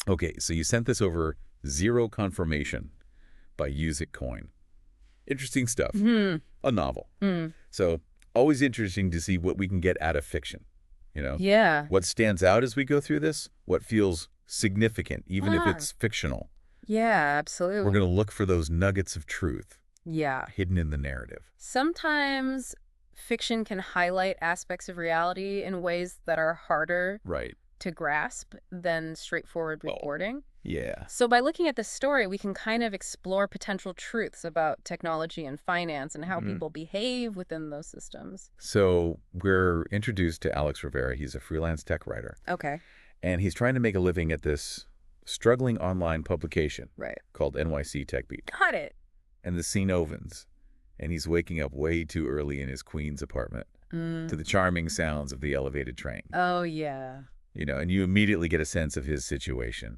Okay, so you sent this over Zero Confirmation by Use It Coin. Interesting stuff. A novel. So always interesting to see what we can get out of fiction. Yeah. What stands out as we go through this, what feels significant, even if it's fictional. Yeah, absolutely. We're going to look for those nuggets of truth Yeah. hidden in the narrative. Sometimes fiction can highlight aspects of reality in ways that are harder to grasp than straightforward reporting. Yeah. So by looking at this story, we can kind of explore potential truths about technology and finance and how people behave within those systems. So we're introduced to Alex Rivera. He's a freelance tech writer. Okay. And he's trying to make a living at this struggling online publication called NYCTechBeat. Got it. And the scene opens, and he's waking up way too early in his Queens apartment to the charming sounds of the elevated train. Oh, yeah. And you immediately get a sense of his situation.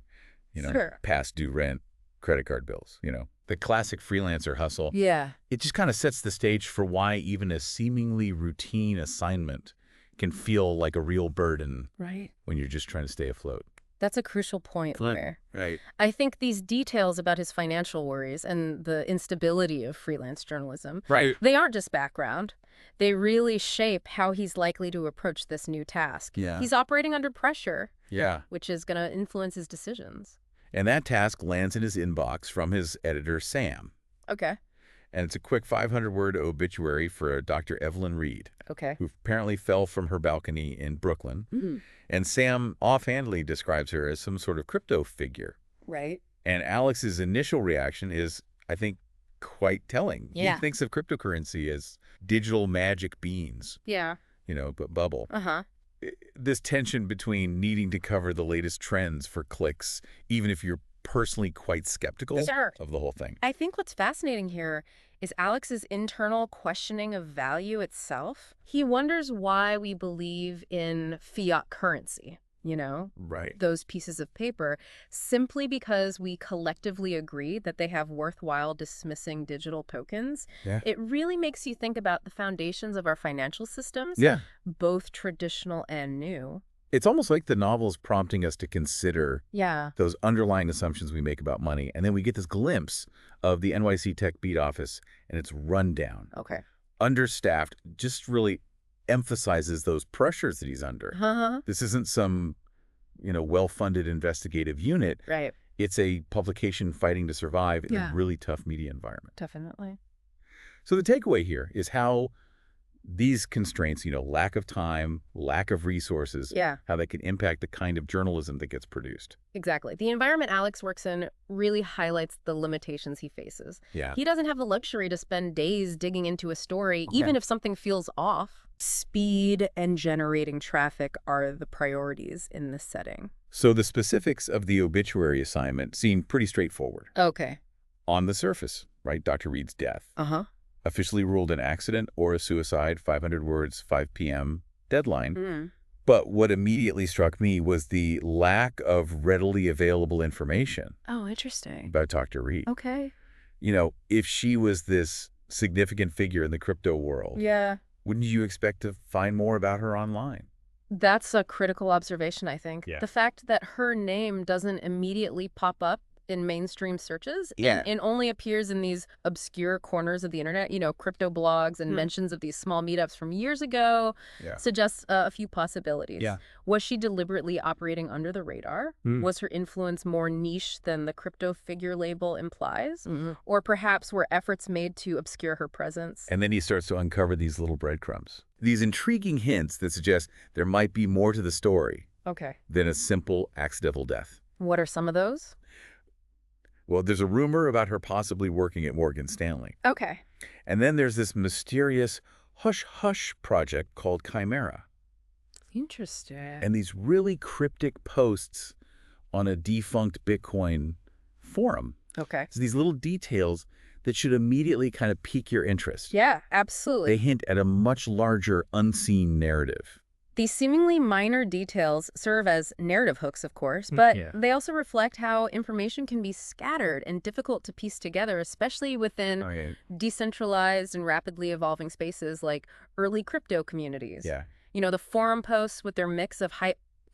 Sure. Past due rent, credit card bills, the classic freelancer hustle. Yeah. It just kind of sets the stage for why even a seemingly routine assignment can feel like a real burden when you're just trying to stay afloat. That's a crucial point there. Right. I think these details about his financial worries and the instability of freelance journalism, they aren't just background. They really shape how he's likely to approach this new task. Yeah. He's operating under pressure, Yeah. which is going to influence his decisions. And that task lands in his inbox from his editor, Sam. Okay. And it's a quick 500-word obituary for Dr. Evelyn Reed, who apparently fell from her balcony in Brooklyn. And Sam offhandedly describes her as some sort of crypto figure. Right. And Alex's initial reaction is, I think, quite telling. Yeah. He thinks of cryptocurrency as digital magic beans. Yeah. But bubble. This tension between needing to cover the latest trends for clicks, even if you're personally quite skeptical of the whole thing. I think what's fascinating here is Alex's internal questioning of value itself. He wonders why we believe in fiat currency, those pieces of paper, simply because we collectively agree that they have worthwhile dismissing digital tokens. Yeah. It really makes you think about the foundations of our financial systems, both traditional and new. It's almost like the novel is prompting us to consider those underlying assumptions we make about money. And then we get this glimpse of the NYCTechBeat office and its rundown. Understaffed, just really emphasizes those pressures that he's under. This isn't some, well-funded investigative unit. It's a publication fighting to survive in a really tough media environment. Definitely. So the takeaway here is how these constraints, lack of time, lack of resources, how they can impact the kind of journalism that gets produced. Exactly. The environment Alex works in really highlights the limitations he faces. He doesn't have the luxury to spend days digging into a story, even if something feels off. Speed and generating traffic are the priorities in this setting. So the specifics of the obituary assignment seem pretty straightforward. On the surface, Dr. Reed's death. Officially ruled an accident or a suicide, 500 words, 5 p.m. deadline. But what immediately struck me was the lack of readily available information. Oh, interesting. About Dr. Reed. Okay. If she was this significant figure in the crypto world, wouldn't you expect to find more about her online? That's a critical observation, I think. Yeah. The fact that her name doesn't immediately pop up in mainstream searches and only appears in these obscure corners of the internet, crypto blogs and mentions of these small meetups from years ago, suggests a few possibilities. Was she deliberately operating under the radar? Was her influence more niche than the crypto figure label implies? Or perhaps were efforts made to obscure her presence? And then he starts to uncover these little breadcrumbs. These intriguing hints that suggest there might be more to the story than a simple accidental death. What are some of those? Well, there's a rumor about her possibly working at Morgan Stanley. And then there's this mysterious hush-hush project called Chimera. Interesting. And these really cryptic posts on a defunct Bitcoin forum. So these little details that should immediately kind of pique your interest. Yeah, absolutely. They hint at a much larger unseen narrative. These seemingly minor details serve as narrative hooks, of course, but they also reflect how information can be scattered and difficult to piece together, especially within decentralized and rapidly evolving spaces like early crypto communities. The forum posts with their mix of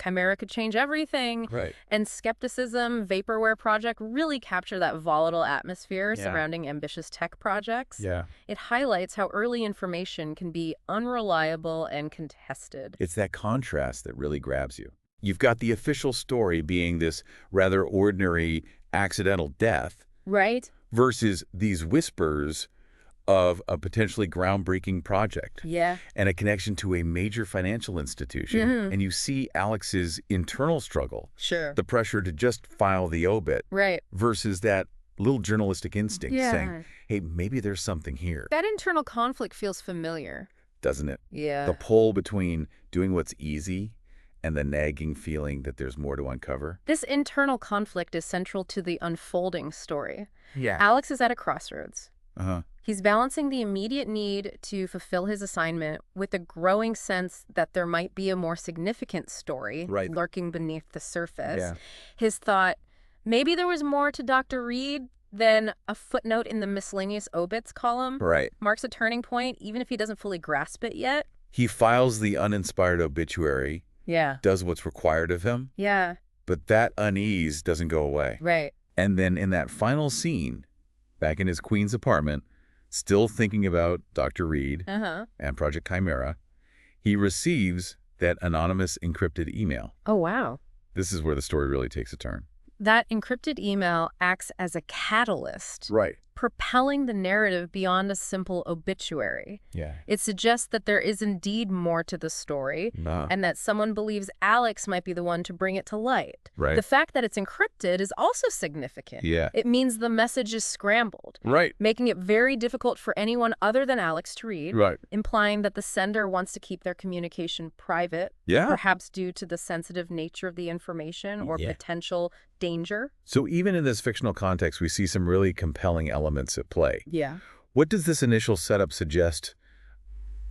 Chimera could change everything. Right. And skepticism, Vaporware Project really capture that volatile atmosphere surrounding ambitious tech projects. Yeah. It highlights how early information can be unreliable and contested. It's that contrast that really grabs you. You've got the official story being this rather ordinary accidental death. Right. Versus these whispers of a potentially groundbreaking project. Yeah. And a connection to a major financial institution. And you see Alex's internal struggle. Sure. The pressure to just file the obit. Right. Versus that little journalistic instinct saying, hey, maybe there's something here. That internal conflict feels familiar. Doesn't it? Yeah. The pull between doing what's easy and the nagging feeling that there's more to uncover. This internal conflict is central to the unfolding story. Yeah. Alex is at a crossroads. Uh-huh. He's balancing the immediate need to fulfill his assignment with a growing sense that there might be a more significant story lurking beneath the surface. Yeah. His thought, maybe there was more to Dr. Reed than a footnote in the miscellaneous obits column, marks a turning point, even if he doesn't fully grasp it yet. He files the uninspired obituary. Yeah. Does what's required of him. Yeah. But that unease doesn't go away. Right. And then in that final scene, back in his Queens apartment, still thinking about Dr. Reed and Project Chimera, he receives that anonymous encrypted email. Oh, wow. This is where the story really takes a turn. That encrypted email acts as a catalyst. Right. Propelling the narrative beyond a simple obituary. Yeah. It suggests that there is indeed more to the story and that someone believes Alex might be the one to bring it to light. Right. The fact that it's encrypted is also significant. Yeah. It means the message is scrambled. Right. Making it very difficult for anyone other than Alex to read. Right. Implying that the sender wants to keep their communication private. Yeah. Perhaps due to the sensitive nature of the information or potential danger. So even in this fictional context, we see some really compelling elements at play. Yeah. What does this initial setup suggest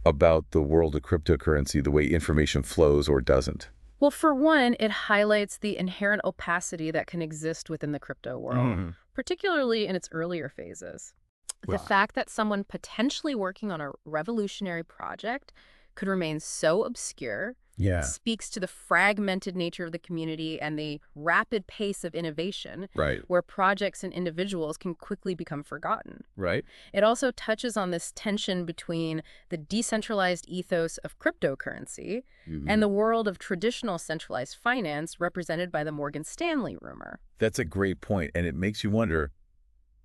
about the world of cryptocurrency, the way information flows or doesn't? Well, for one, it highlights the inherent opacity that can exist within the crypto world, particularly in its earlier phases. The fact that someone potentially working on a revolutionary project could remain so obscure speaks to the fragmented nature of the community and the rapid pace of innovation where projects and individuals can quickly become forgotten. Right. It also touches on this tension between the decentralized ethos of cryptocurrency and the world of traditional centralized finance represented by the Morgan Stanley rumor. That's a great point, and it makes you wonder,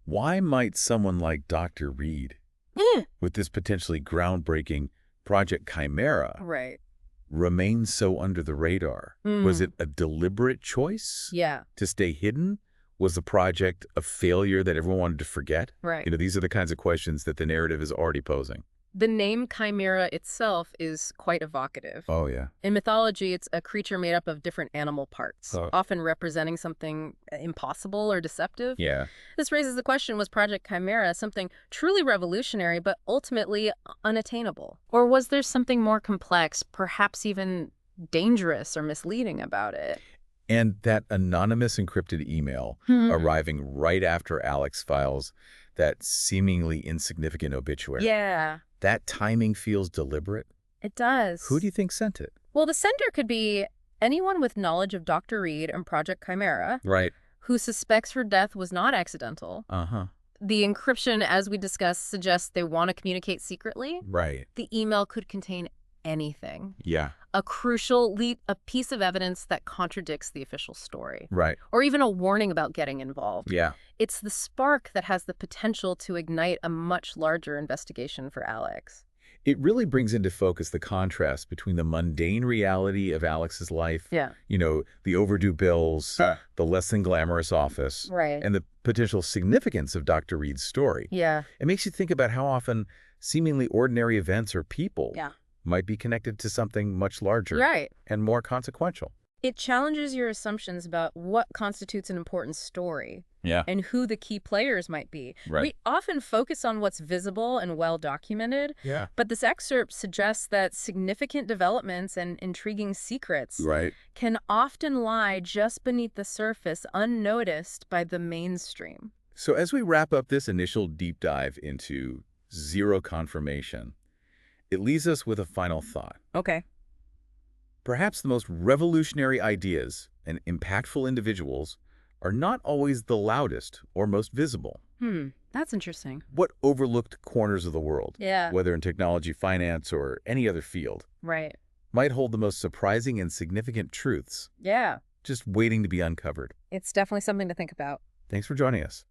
why might someone like Dr. Reed, with this potentially groundbreaking Project Chimera, remain so under the radar? Was it a deliberate choice to stay hidden? Was the project a failure that everyone wanted to forget? Right. You know, these are the kinds of questions that the narrative is already posing. The name Chimera itself is quite evocative. Oh, yeah. In mythology, it's a creature made up of different animal parts, often representing something impossible or deceptive. Yeah. This raises the question, was Project Chimera something truly revolutionary but ultimately unattainable? Or was there something more complex, perhaps even dangerous or misleading about it? And that anonymous encrypted email arriving right after Alex files that seemingly insignificant obituary. Yeah. That timing feels deliberate. It does. Who do you think sent it? Well, the sender could be anyone with knowledge of Dr. Reed and Project Chimera. Right. Who suspects her death was not accidental. The encryption, as we discussed, suggests they want to communicate secretly. Right. The email could contain anything. Yeah. A crucial lead, a piece of evidence that contradicts the official story. Right. Or even a warning about getting involved. Yeah. It's the spark that has the potential to ignite a much larger investigation for Alex. It really brings into focus the contrast between the mundane reality of Alex's life, you know, the overdue bills, the less than glamorous office, and the potential significance of Dr. Reed's story. Yeah. It makes you think about how often seemingly ordinary events or people might be connected to something much larger and more consequential. It challenges your assumptions about what constitutes an important story and who the key players might be. We often focus on what's visible and well-documented, but this excerpt suggests that significant developments and intriguing secrets can often lie just beneath the surface, unnoticed by the mainstream. So as we wrap up this initial deep dive into zero confirmation, it leaves us with a final thought. Okay. Perhaps the most revolutionary ideas and impactful individuals are not always the loudest or most visible. That's interesting. What overlooked corners of the world, Yeah. whether in technology, finance, or any other field, Right. might hold the most surprising and significant truths, Yeah. just waiting to be uncovered. It's definitely something to think about. Thanks for joining us.